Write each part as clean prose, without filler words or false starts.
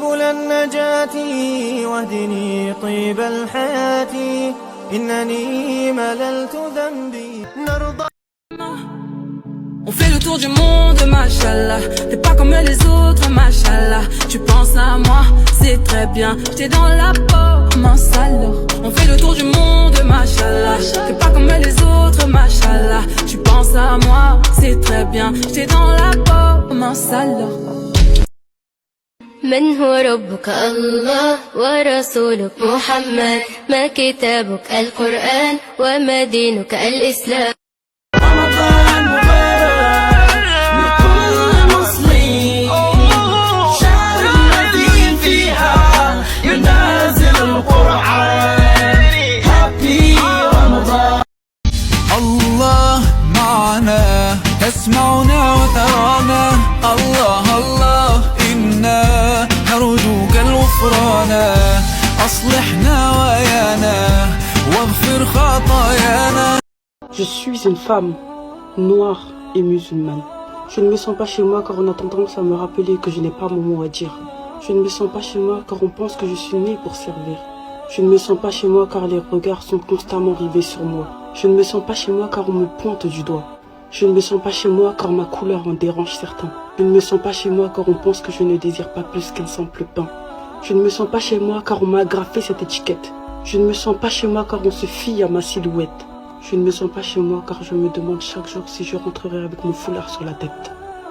سبل النجاة واهدني طيب الحياة إنني مللت ذنبي نرضى. On fait le tour du monde, machallah. T'es pas comme les autres, machallah. Tu penses à moi, c'est très bien. J'étais dans la peau, mince alors. On fait le tour du monde, machallah. T'es pas comme les autres, machallah. Tu penses à moi, c'est très bien. J'étais dans la peau, mince alors. من هو ربك الله ورسولك محمد ما كتابك القرآن وما دينك الإسلام. رمضان مبارك لكل مسلم شهر الذي فيها ينزل القرآن هابي رمضان. الله معنا تسمعنا وترانا الله الله إنا نرجوك الغفران أصلحنا ويانا واغفر خطايانا. Je suis une femme noire et musulmane. Je ne me sens pas chez moi car on a tendance à me rappeler que je n'ai pas mon mot à dire. Je ne me sens pas chez moi car on pense que je suis née pour servir. Je ne me sens pas chez moi car les regards sont constamment rivés sur moi. Je ne me sens pas chez moi car on me pointe du doigt. Je ne me sens pas chez moi car ma couleur en dérange certains. Je ne me sens pas chez moi car on pense que je ne désire pas plus qu'un simple pain. Je ne me sens pas chez moi car on m'a agrafé cette étiquette. Je ne me sens pas chez moi car on se fie à ma silhouette. Je ne me sens pas chez moi car je me demande chaque jour si je rentrerai avec mon foulard sur la tête.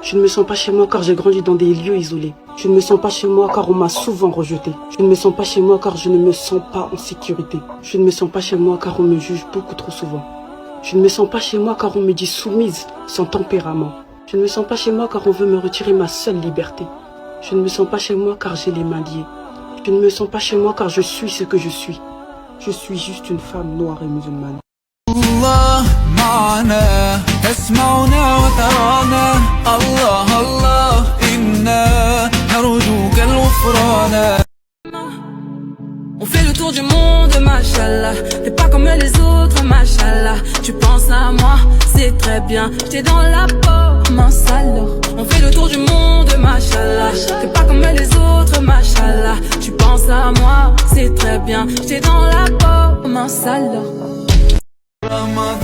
Je ne me sens pas chez moi car j'ai grandi dans des lieux isolés. Je ne me sens pas chez moi car on m'a souvent rejeté. Je ne me sens pas chez moi car je ne me sens pas en sécurité. Je ne me sens pas chez moi car on me juge beaucoup trop souvent. Je ne me sens pas chez moi car on me dit soumise, sans tempérament. Je ne me sens pas chez moi car on veut me retirer ma seule liberté. Je ne me sens pas chez moi car j'ai les mains liées. Je ne me sens pas chez moi car je suis ce que je suis. Je suis juste une femme noire et musulmane. الله معنا تسمعنا وترانا الله الله إنا نرجوك الغفران. On fait le tour du monde, machallah. T'es pas comme les autres, machallah. Tu penses à moi, c'est très bien. J'étais dans la peau, mince alors. On fait le tour du monde, machallah. T'es pas comme les autres, machallah. Tu penses à moi, c'est très bien. J'étais dans la peau, mince alors. رمضان